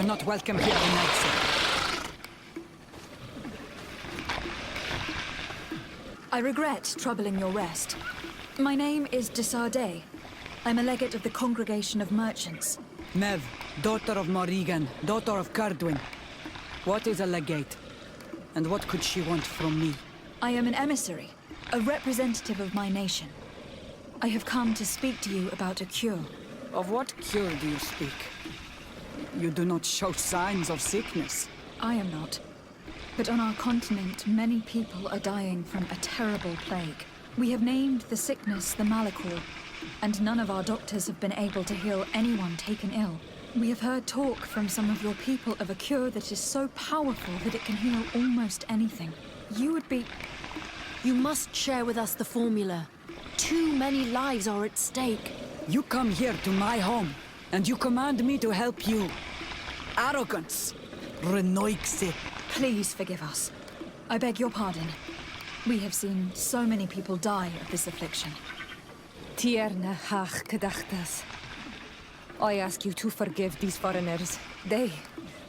are not welcome here in Nazi. I regret troubling your rest. My name is Desardet. I'm a legate of the Congregation of Merchants. Mev, daughter of Morrigan, daughter of Cardwin. What is a legate? And what could she want from me? I am an emissary, a representative of my nation. I have come to speak to you about a cure. Of what cure do you speak? You do not show signs of sickness. I am not. But on our continent, many people are dying from a terrible plague. We have named the sickness the Malachor, and none of our doctors have been able to heal anyone taken ill. We have heard talk from some of your people of a cure that is so powerful that it can heal almost anything. You would be... You must share with us the formula. Too many lives are at stake. You come here to my home, and you command me to help you. Arrogance. Renoixe. Please forgive us. I beg your pardon. We have seen so many people die of this affliction. Tierna hach gedachtas. I ask you to forgive these foreigners. They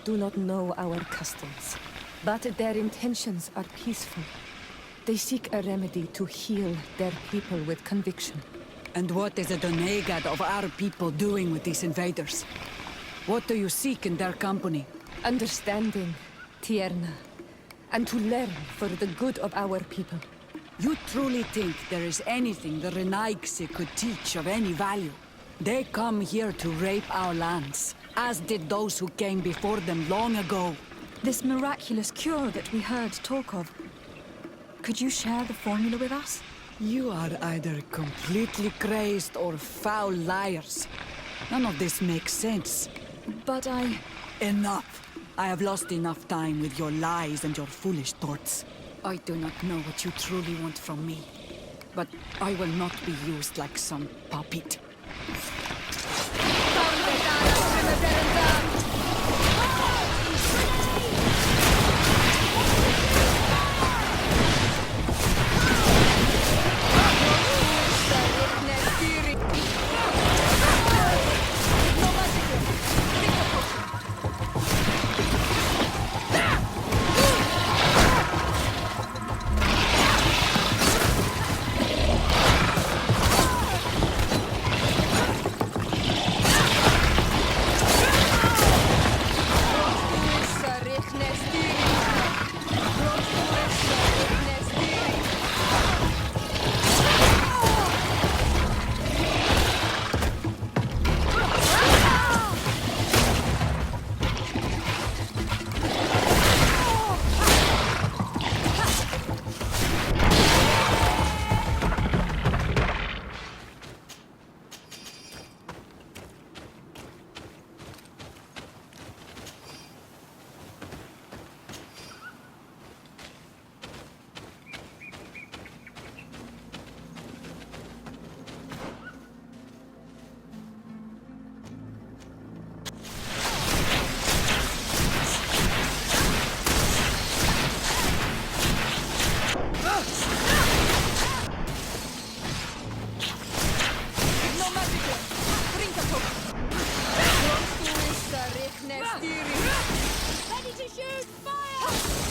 do not know our customs, but their intentions are peaceful. They seek a remedy to heal their people with conviction. And what is the Donegad of our people doing with these invaders? What do you seek in their company? Understanding, Tierna, and to learn for the good of our people. You truly think there is anything the Renaixe could teach of any value? They come here to rape our lands, as did those who came before them long ago. This miraculous cure that we heard talk of, could you share the formula with us? You are either completely crazed or foul liars. None of this makes sense. But Enough! I have lost enough time with your lies and your foolish thoughts. I do not know what you truly want from me, but I will not be used like some puppet. Ready to shoot! Fire!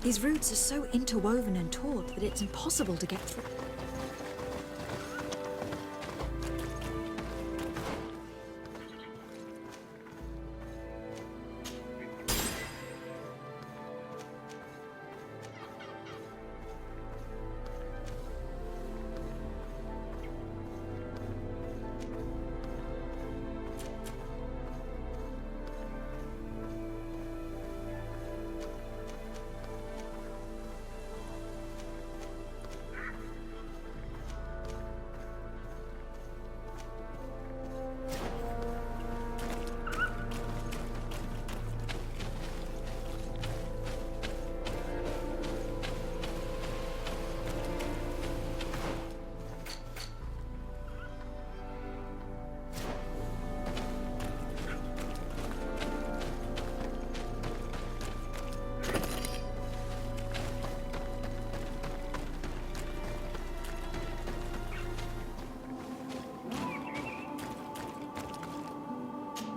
These roots are so interwoven and taut that it's impossible to get through.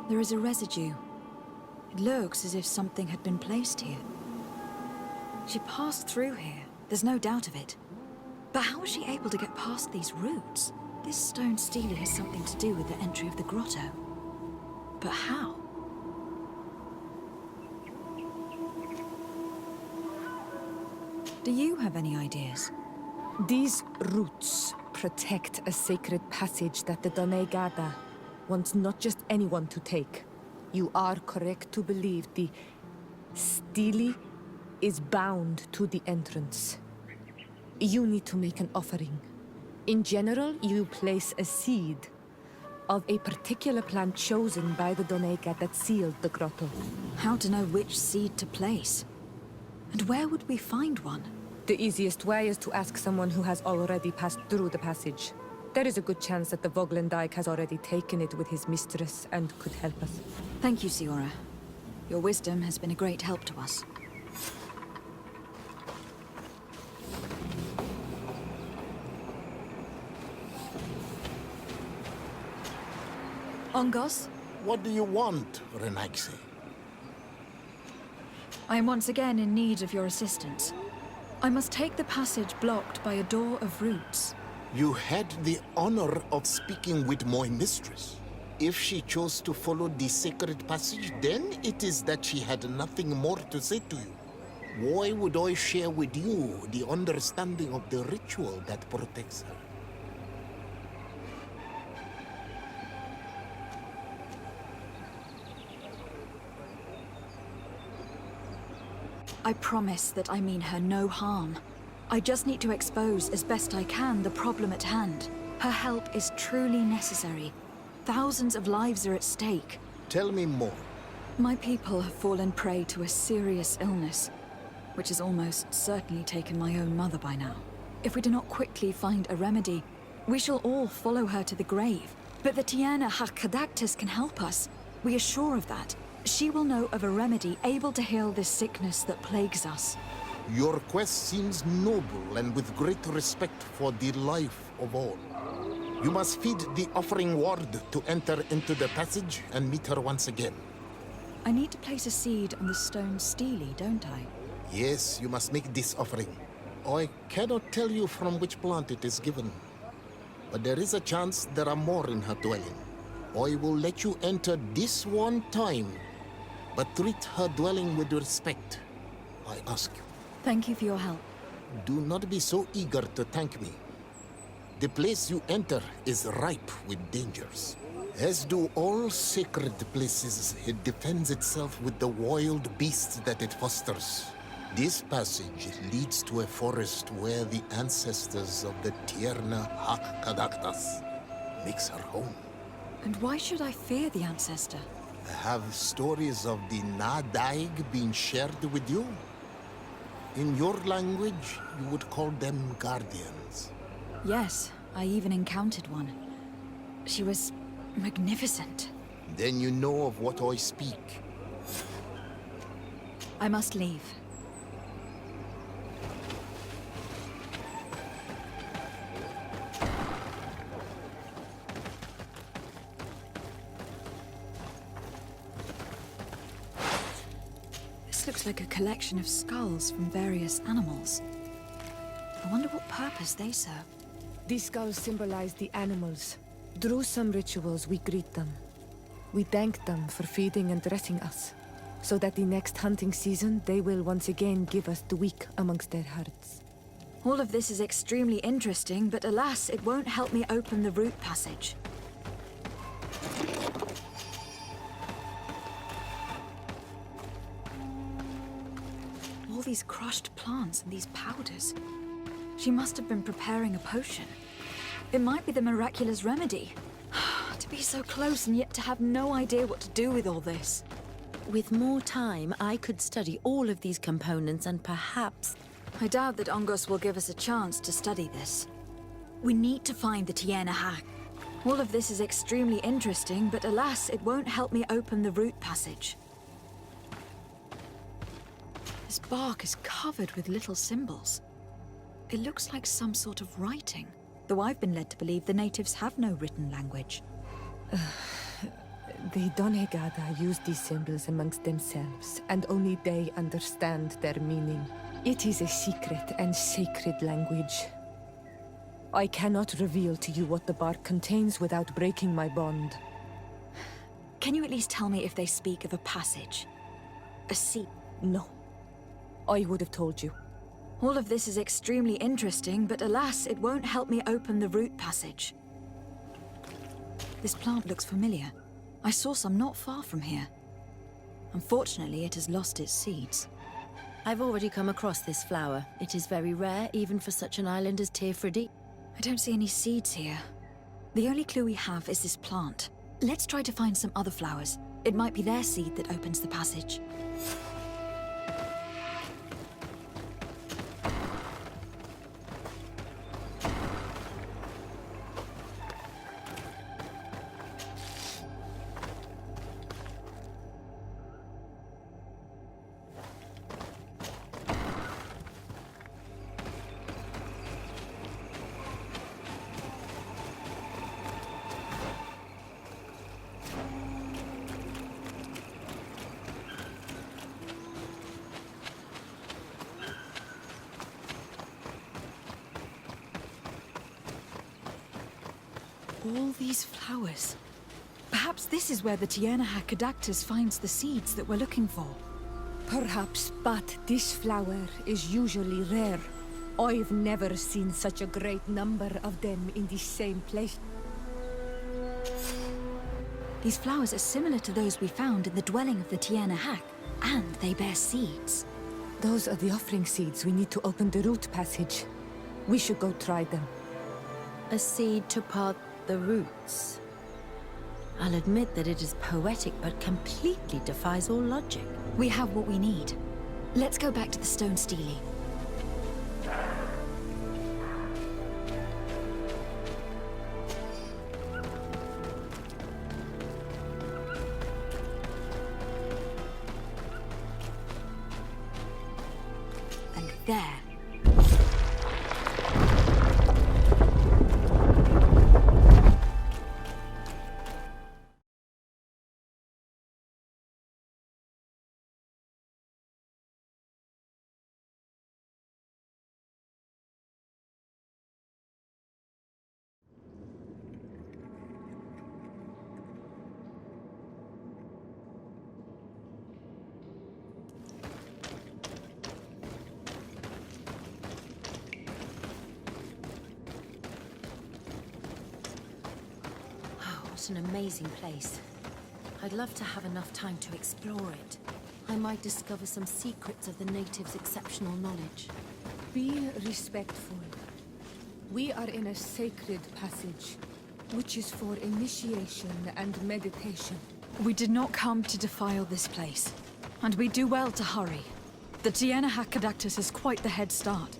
There is a residue. It looks as if something had been placed here. She passed through here, there's no doubt of it. But how was she able to get past these roots? This stone stele has something to do with the entry of the grotto. But how? Do you have any ideas? These roots protect a sacred passage that the Donegada wants not just anyone to take. You are correct to believe the stele is bound to the entrance. You need to make an offering. In general, you place a seed of a particular plant chosen by the Donega that sealed the grotto. How to know which seed to place? And where would we find one? The easiest way is to ask someone who has already passed through the passage. There is a good chance that the Voglendike has already taken it with his mistress and could help us. Thank you, Siora. Your wisdom has been a great help to us. Ongos, What do you want, Renaxe? I am once again in need of your assistance. I must take the passage blocked by a door of roots. You had the honor of speaking with my mistress. If she chose to follow the sacred passage, then it is that she had nothing more to say to you. Why would I share with you the understanding of the ritual that protects her? I promise that I mean her no harm. I just need to expose as best I can the problem at hand. Her help is truly necessary. Thousands of lives are at stake. Tell me more. My people have fallen prey to a serious illness, which has almost certainly taken my own mother by now. If we do not quickly find a remedy, we shall all follow her to the grave. But the Tierna Hakadactus can help us. We are sure of that. She will know of a remedy able to heal this sickness that plagues us. Your quest seems noble and with great respect for the life of all. You must feed the offering ward to enter into the passage and meet her once again. I need to place a seed on the stone stele, don't I? Yes, you must make this offering. I cannot tell you from which plant it is given, but there is a chance there are more in her dwelling. I will let you enter this one time, but treat her dwelling with respect, I ask you. Thank you for your help. Do not be so eager to thank me. The place you enter is ripe with dangers. As do all sacred places, it defends itself with the wild beasts that it fosters. This passage leads to a forest where the ancestors of the Tierna Hakkadaktas makes her home. And why should I fear the ancestor? Have stories of the Nadaig been shared with you? In your language, you would call them guardians. Yes, I even encountered one. She was magnificent. Then you know of what I speak. I must leave. This looks like a collection of skulls from various animals. I wonder what purpose they serve. These skulls symbolize the animals. Through some rituals, we greet them. We thank them for feeding and dressing us, so that the next hunting season, they will once again give us the weak amongst their herds. All of this is extremely interesting, but alas, it won't help me open the root passage. All these crushed plants and these powders. She must have been preparing a potion. It might be the miraculous remedy. To be so close and yet to have no idea what to do with all this. With more time, I could study all of these components and perhaps... I doubt that Ongos will give us a chance to study this. We need to find the Tiena hack. All of this is extremely interesting, but alas, it won't help me open the root passage. This bark is covered with little symbols. It looks like some sort of writing, though I've been led to believe the natives have no written language. The Donegada use these symbols amongst themselves, and only they understand their meaning. It is a secret and sacred language. I cannot reveal to you what the bark contains without breaking my bond. Can you at least tell me if they speak of a passage? A seat? No. I would have told you. All of this is extremely interesting, but alas, it won't help me open the root passage. This plant looks familiar. I saw some not far from here. Unfortunately, it has lost its seeds. I've already come across this flower. It is very rare, even for such an island as Teerfredi. I don't see any seeds here. The only clue we have is this plant. Let's try to find some other flowers. It might be their seed that opens the passage. All these flowers. Perhaps this is where the Tiena Hackadactus finds the seeds that we're looking for. Perhaps, but this flower is usually rare. I've never seen such a great number of them in the same place. These flowers are similar to those we found in the dwelling of the Tiena Hack, and they bear seeds. Those are the offering seeds we need to open the root passage. We should go try them. A seed to part the roots. I'll admit that it is poetic, but completely defies all logic. We have what we need. Let's go back to the stone stele. And there. What an amazing place. I'd love to have enough time to explore it. I might discover some secrets of the natives' exceptional knowledge. Be respectful. We are in a sacred passage, which is for initiation and meditation. We did not come to defile this place, and we do well to hurry. The Tiena Hackadactus has quite the head start.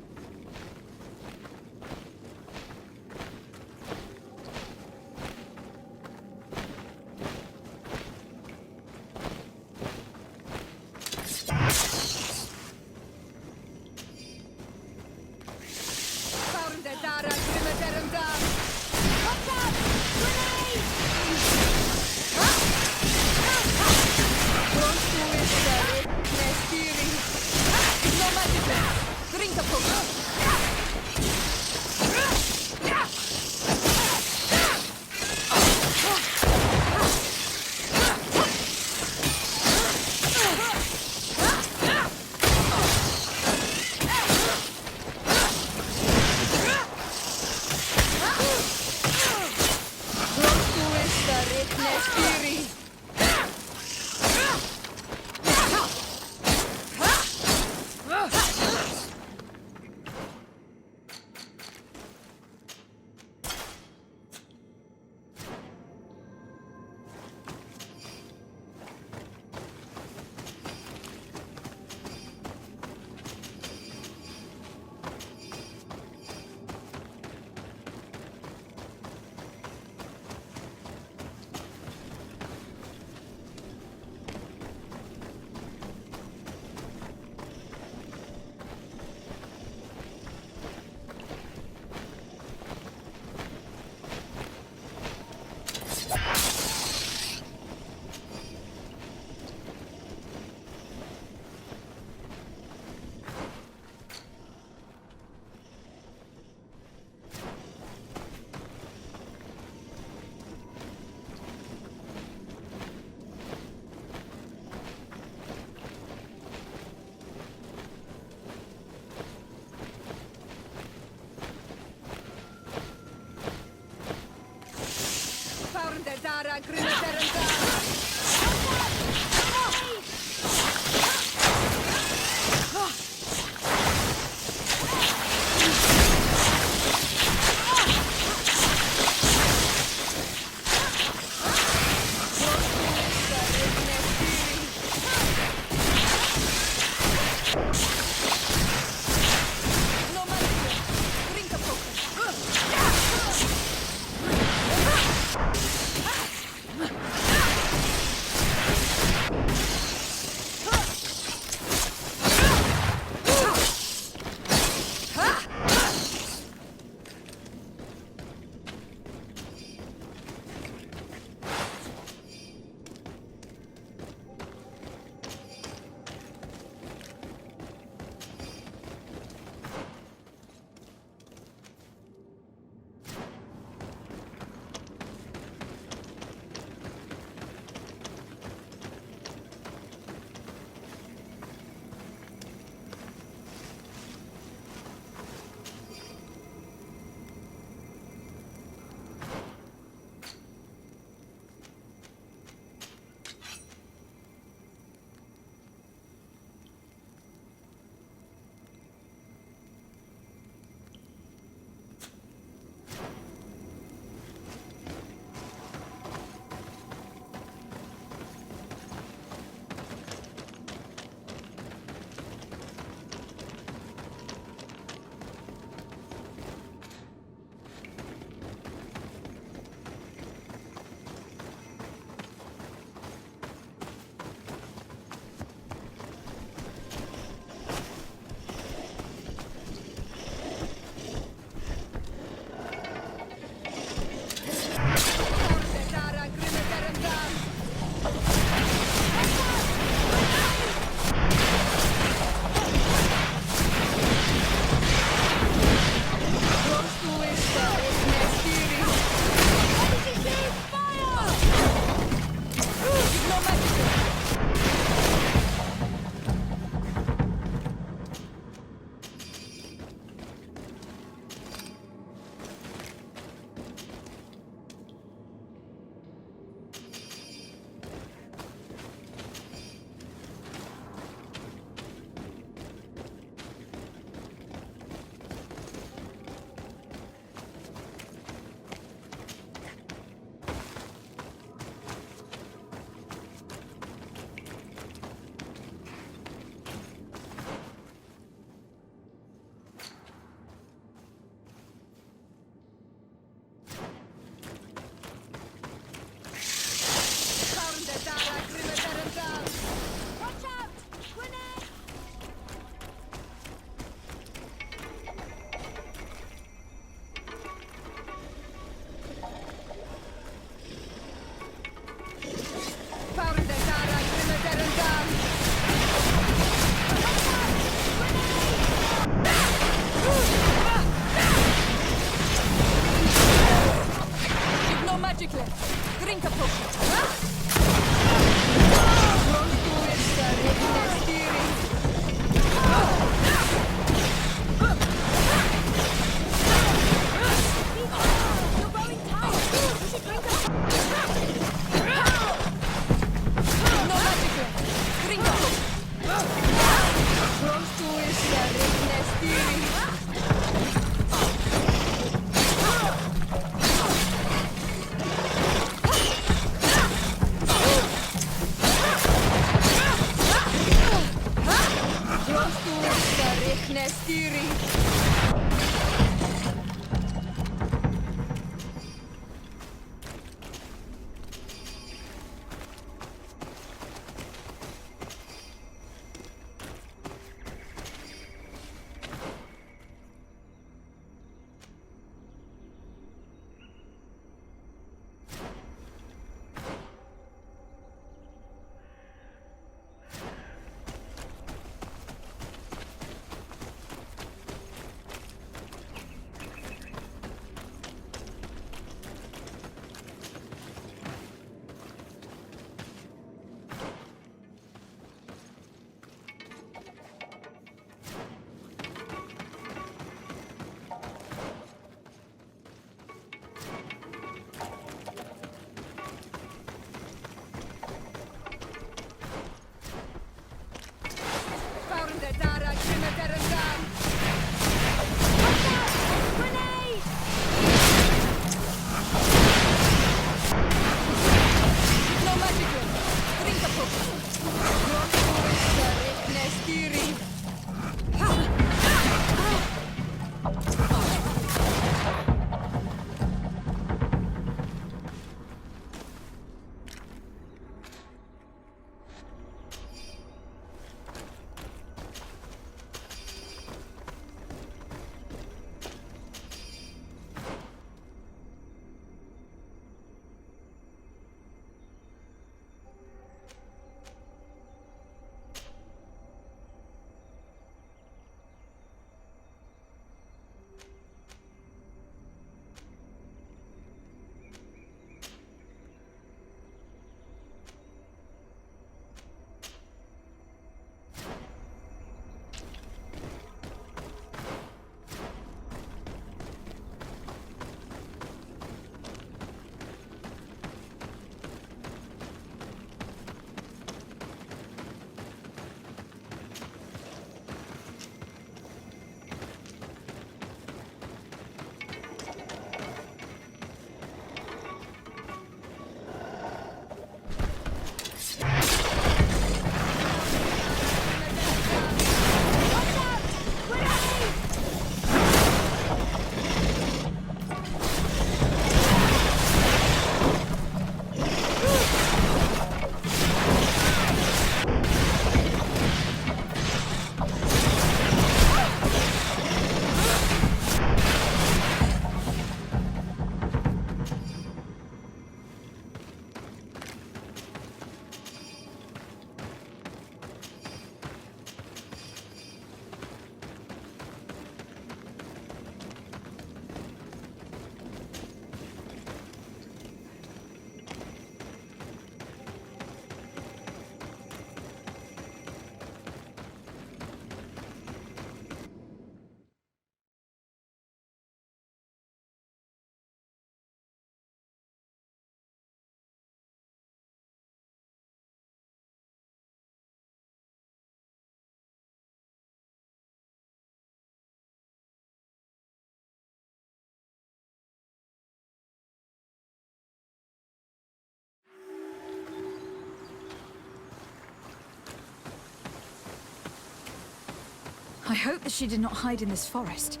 I hope that she did not hide in this forest.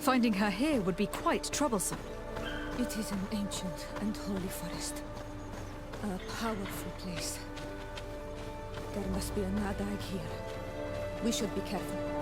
Finding her here would be quite troublesome. It is an ancient and holy forest. A powerful place. There must be a Nadag here. We should be careful.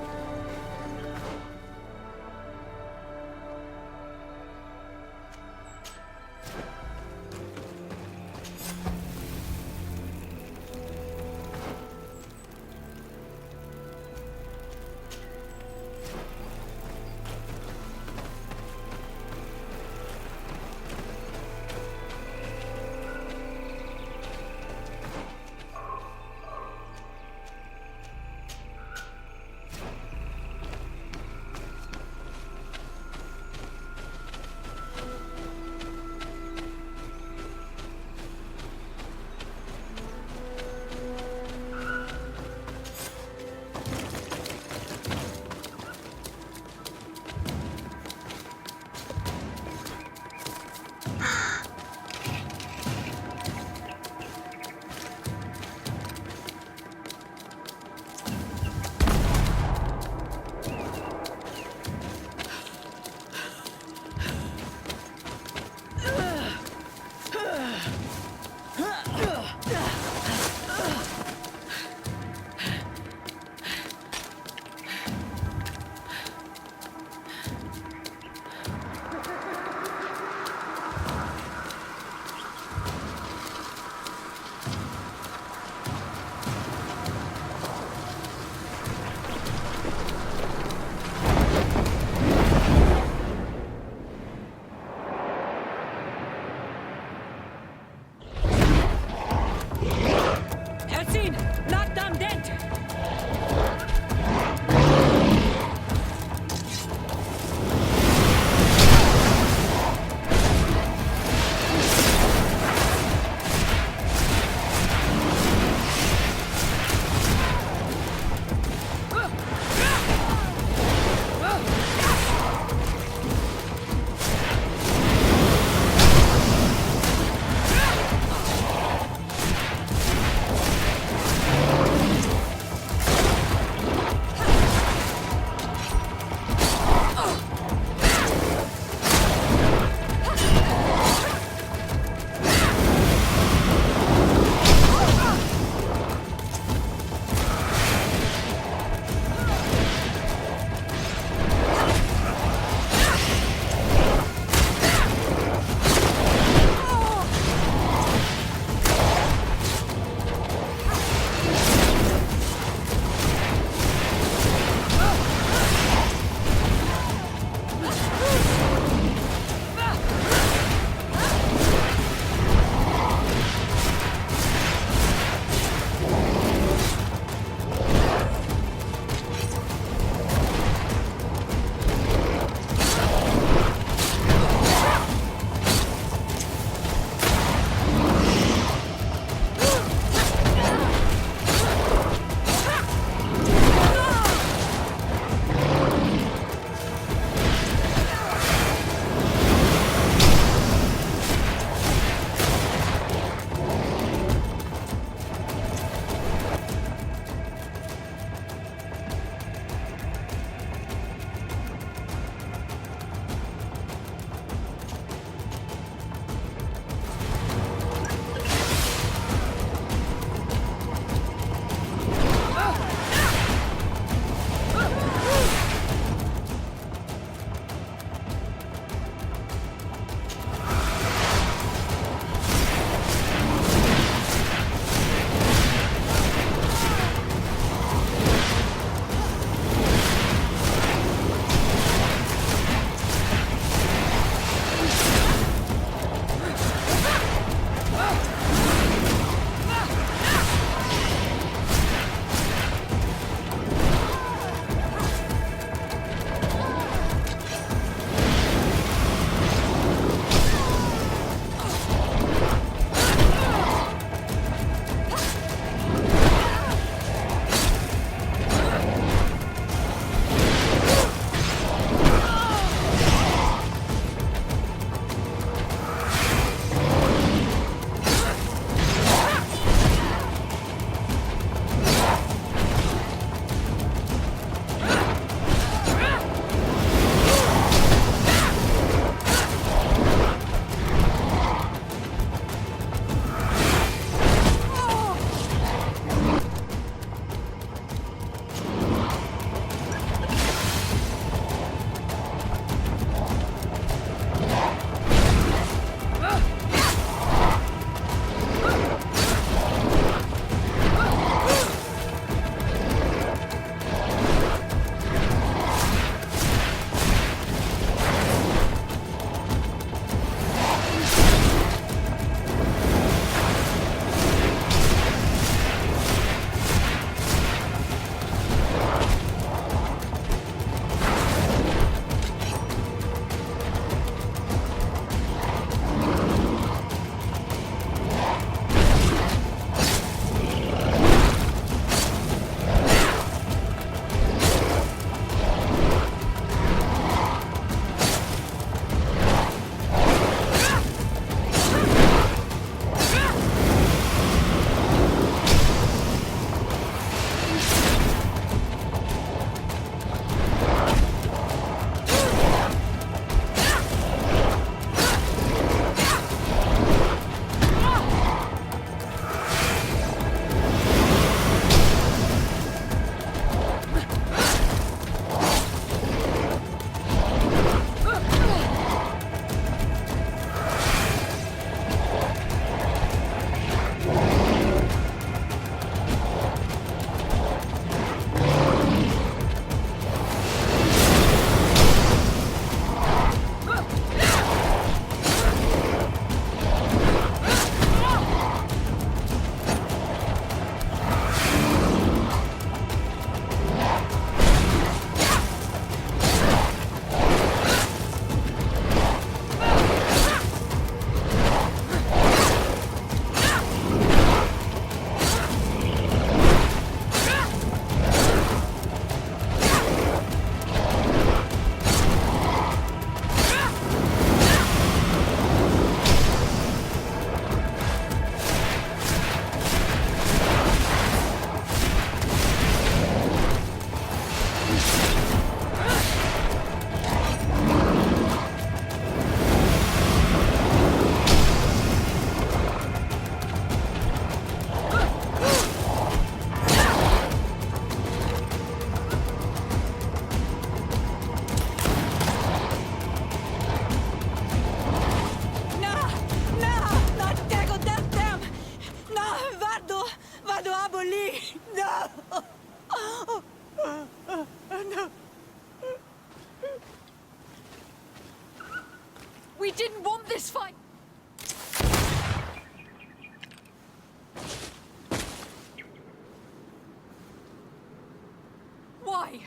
Why?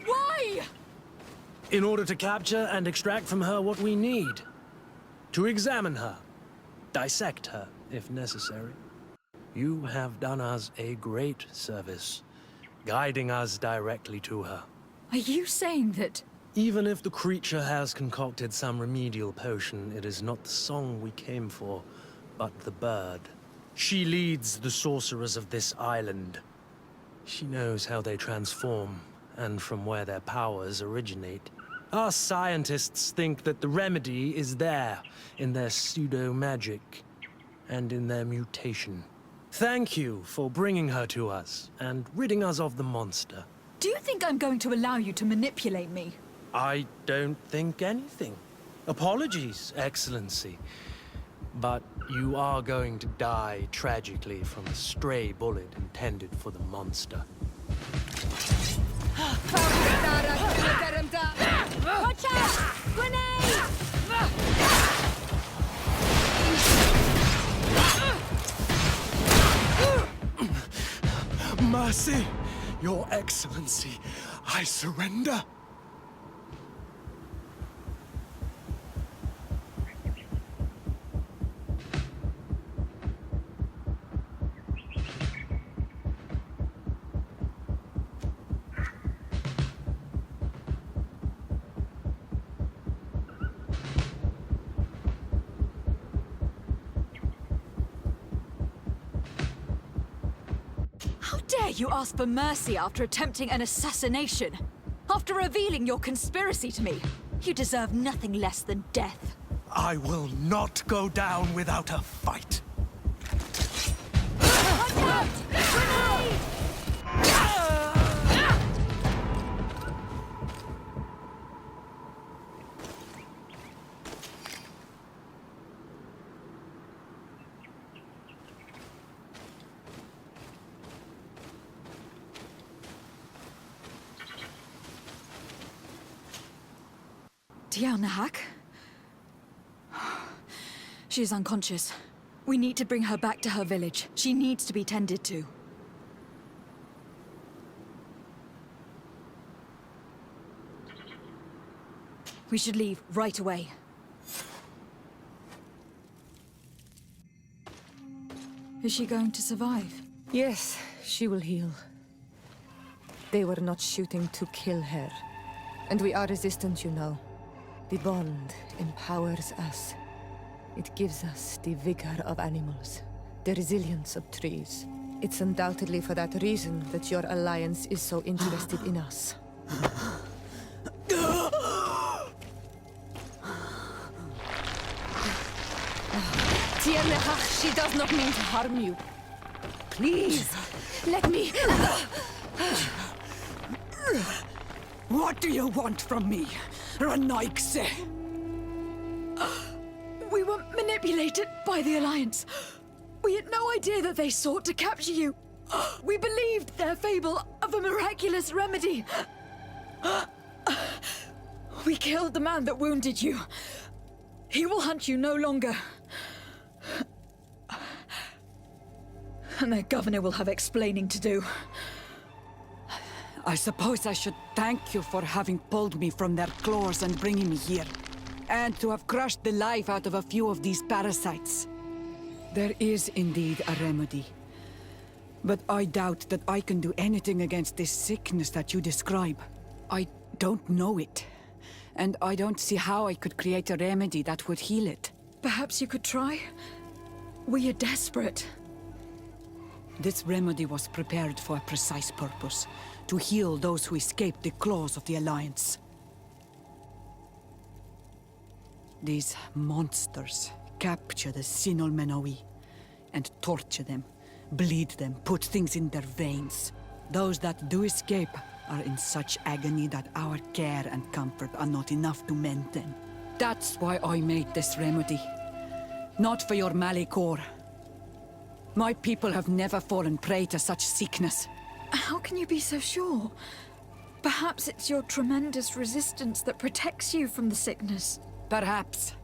Why? In order to capture and extract from her what we need. To examine her. Dissect her, if necessary. You have done us a great service, guiding us directly to her. Are you saying that... Even if the creature has concocted some remedial potion, it is not the song we came for, but the bird. She leads the sorcerers of this island. She knows how they transform, and from where their powers originate. Our scientists think that the remedy is there, in their pseudo-magic, and in their mutation. Thank you for bringing her to us, and ridding us of the monster. Do you think I'm going to allow you to manipulate me? I don't think anything. Apologies, Excellency. But you are going to die tragically from a stray bullet intended for the monster. Watch out! Grenade! Mercy, Your Excellency, I surrender. How dare you ask for mercy after attempting an assassination? After revealing your conspiracy to me? You deserve nothing less than death. I will not go down without a fight. Watch out! Grenade! Tiarnahak? She is unconscious. We need to bring her back to her village. She needs to be tended to. We should leave right away. Is she going to survive? Yes, she will heal. They were not shooting to kill her. And we are resistant, you know. The bond empowers us. It gives us the vigor of animals, the resilience of trees. It's undoubtedly for that reason that your alliance is so interested in us. Tiarnahak, she does not mean to harm you. Please, let me... What do you want from me, Ranaikse? We were manipulated by the Alliance. We had no idea that they sought to capture you. We believed their fable of a miraculous remedy. We killed the man that wounded you. He will hunt you no longer. And their governor will have explaining to do. I suppose I should thank you for having pulled me from their claws and bringing me here. And to have crushed the life out of a few of these parasites. There is indeed a remedy. But I doubt that I can do anything against this sickness that you describe. I don't know it. And I don't see how I could create a remedy that would heal it. Perhaps you could try? We are desperate. This remedy was prepared for a precise purpose. To heal those who escaped the claws of the Alliance. These monsters capture the Sinol Menoi and torture them, bleed them, put things in their veins. Those that do escape are in such agony that our care and comfort are not enough to mend them. That's why I made this remedy. Not for your Malikor. My people have never fallen prey to such sickness. How can you be so sure? Perhaps it's your tremendous resistance that protects you from the sickness. Perhaps.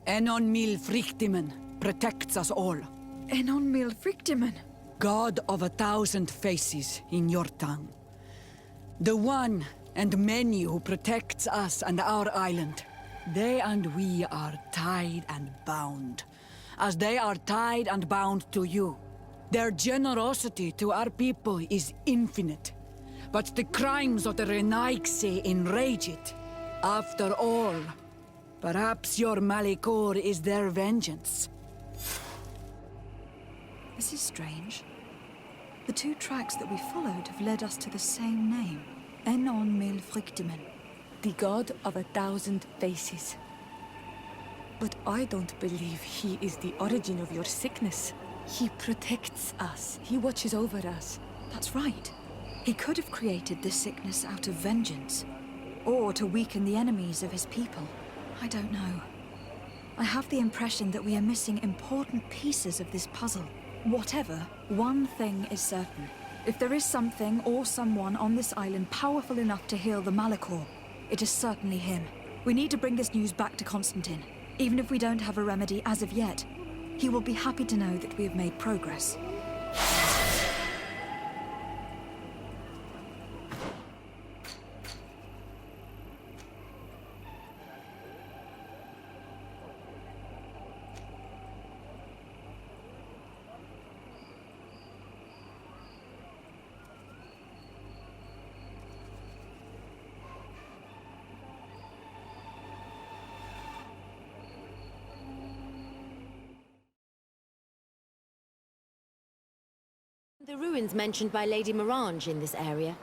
Enon Mil Frictimen protects us all. Enon Mil Frictimen. God of 1,000 faces in your tongue. The one and many who protects us and our island. They and we are tied and bound, as they are tied and bound to you. Their generosity to our people is infinite, but the crimes of the Renaigse enrage it. After all, perhaps your Malikor is their vengeance. This is strange. The two tracks that we followed have led us to the same name. Enon Mil Frictimen. The god of 1,000 faces. But I don't believe he is the origin of your sickness. He protects us. He watches over us. That's right. He could have created this sickness out of vengeance, or to weaken the enemies of his people. I don't know. I have the impression that we are missing important pieces of this puzzle. Whatever, one thing is certain. If there is something or someone on this island powerful enough to heal the Malikor, it is certainly him. We need to bring this news back to Constantine. Even if we don't have a remedy as of yet, he will be happy to know that we have made progress. The ruins mentioned by Lady Morange in this area.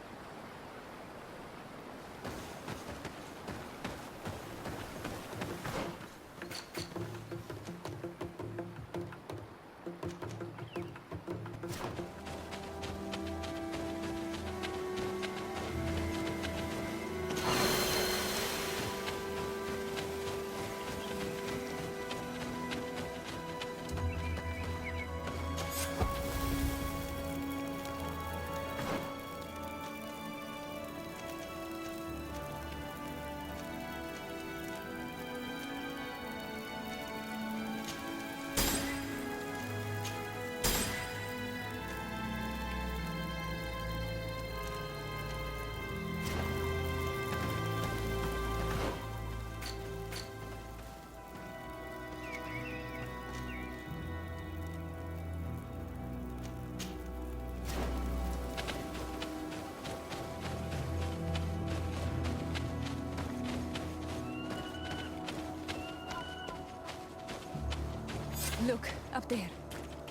Look, up there.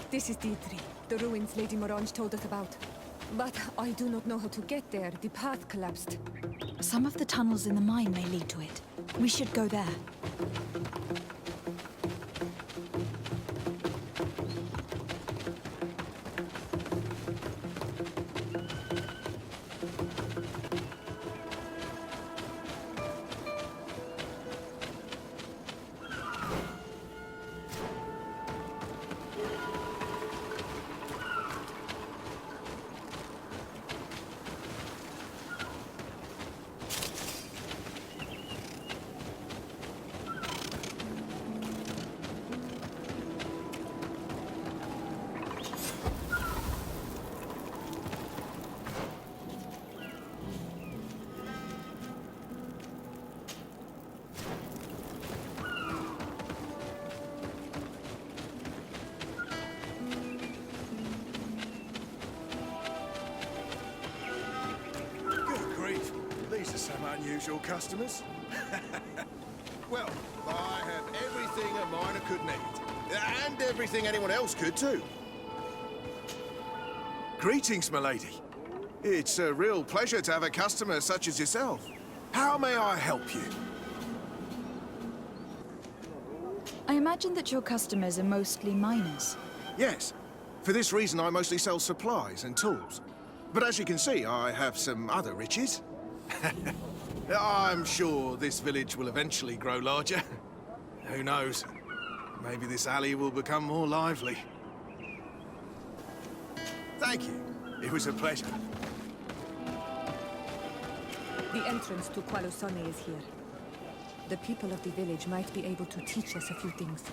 This is D3, the ruins Lady Morange told us about. But I do not know how to get there. The path collapsed. Some of the tunnels in the mine may lead to it. We should go there. These are some unusual customers. Well, I have everything a miner could need. And everything anyone else could, too. Greetings, milady. It's a real pleasure to have a customer such as yourself. How may I help you? I imagine that your customers are mostly miners. Yes. For this reason, I mostly sell supplies and tools. But as you can see, I have some other riches. I'm sure this village will eventually grow larger. Who knows? Maybe this alley will become more lively. Thank you. It was a pleasure. The entrance to Qualosani is here. The people of the village might be able to teach us a few things.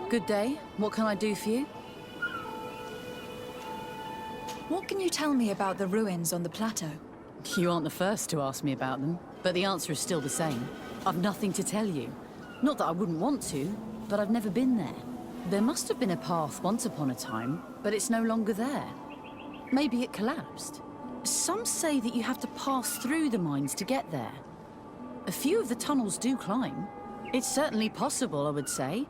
Good day. What can I do for you? What can you tell me about the ruins on the plateau? You aren't the first to ask me about them, but the answer is still the same. I've nothing to tell you. Not that I wouldn't want to, but I've never been there. There must have been a path once upon a time, but it's no longer there. Maybe it collapsed. Some say that you have to pass through the mines to get there. A few of the tunnels do climb. It's certainly possible, I would say.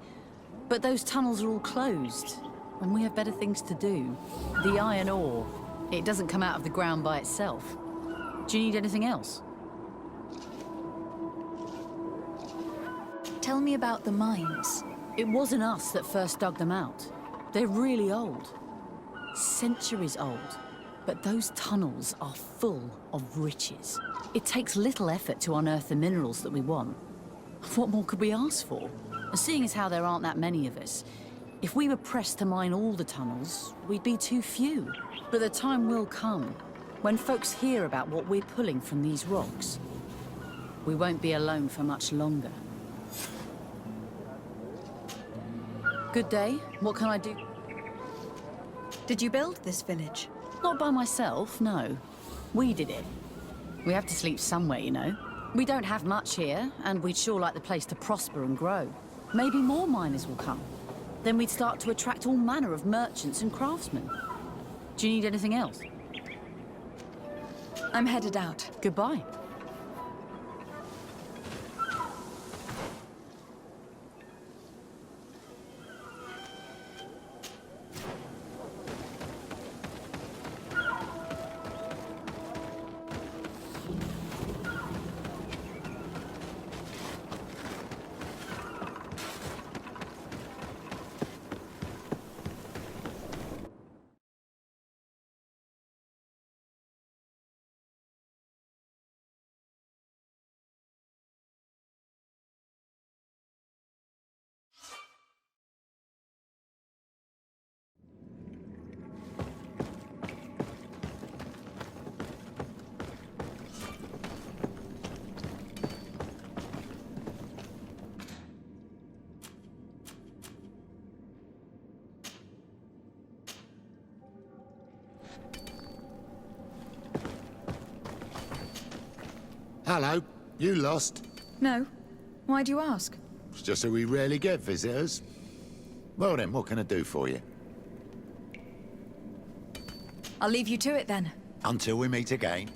But those tunnels are all closed, and we have better things to do. The iron ore, it doesn't come out of the ground by itself. Do you need anything else? Tell me about the mines. It wasn't us that first dug them out. They're really old. Centuries old. But those tunnels are full of riches. It takes little effort to unearth the minerals that we want. What more could we ask for? And seeing as how there aren't that many of us, if we were pressed to mine all the tunnels, we'd be too few. But the time will come when folks hear about what we're pulling from these rocks. We won't be alone for much longer. Good day. What can I do? Did you build this village? Not by myself, no. We did it. We have to sleep somewhere, you know. We don't have much here, and we'd sure like the place to prosper and grow. Maybe more miners will come. Then we'd start to attract all manner of merchants and craftsmen. Do you need anything else? I'm headed out. Goodbye. Hello, you lost? No. Why do you ask? It's just that we rarely get visitors. Well then, what can I do for you? I'll leave you to it then. Until we meet again.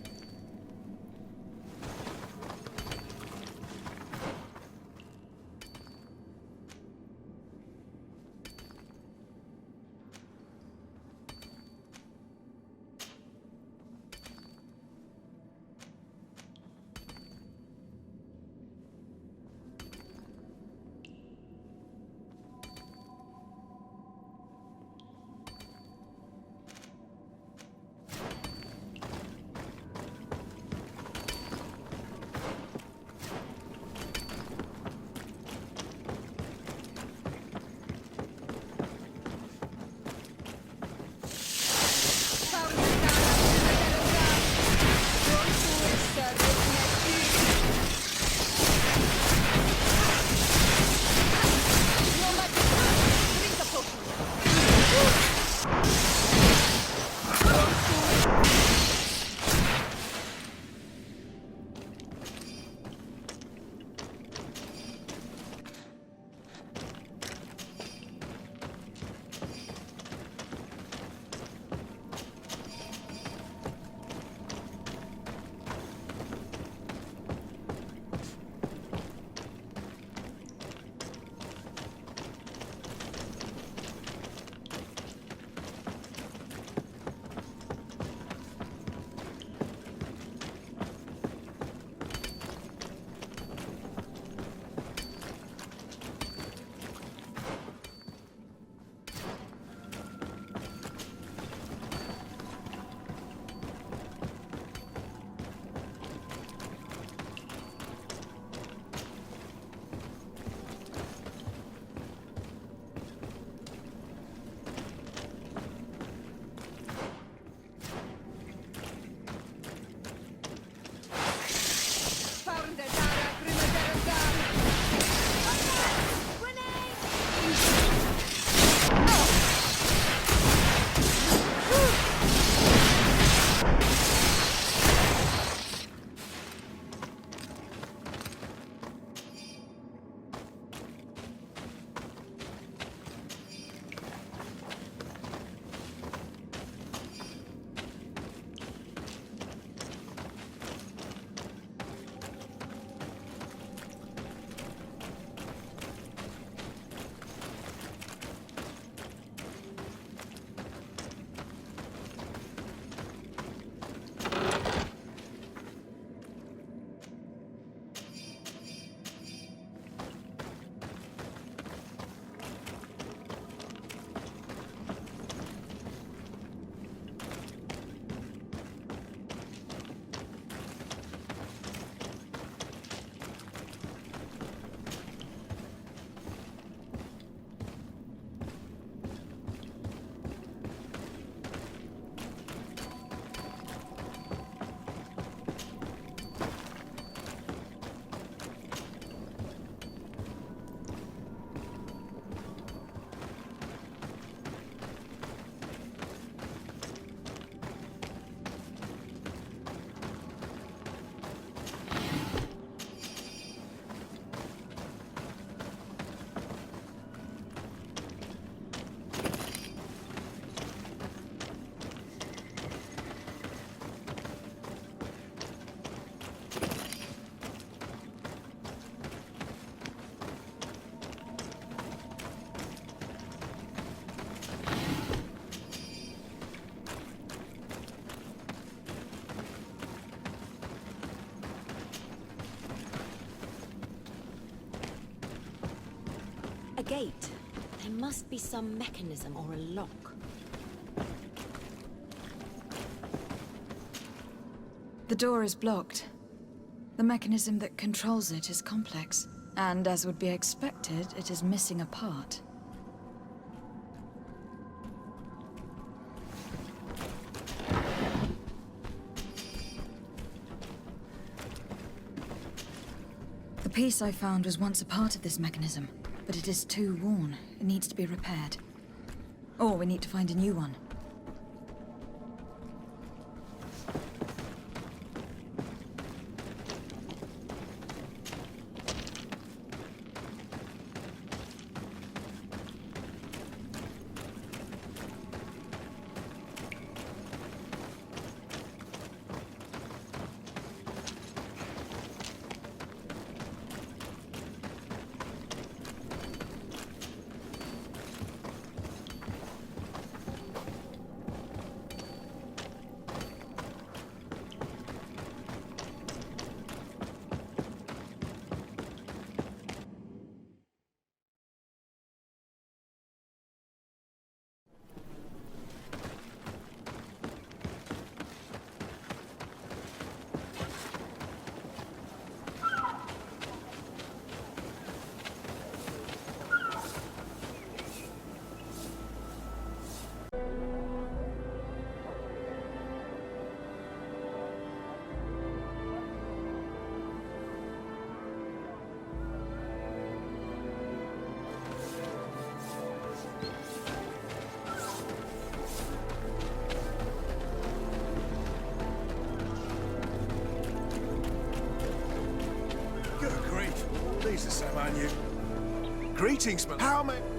gate. There must be some mechanism or a lock. The door is blocked. The mechanism that controls it is complex, and as would be expected, it is missing a part. The piece I found was once a part of this mechanism, but it is too worn. It needs to be repaired. Or we need to find a new one. Good grief. These are so unusual. Greetings, how may...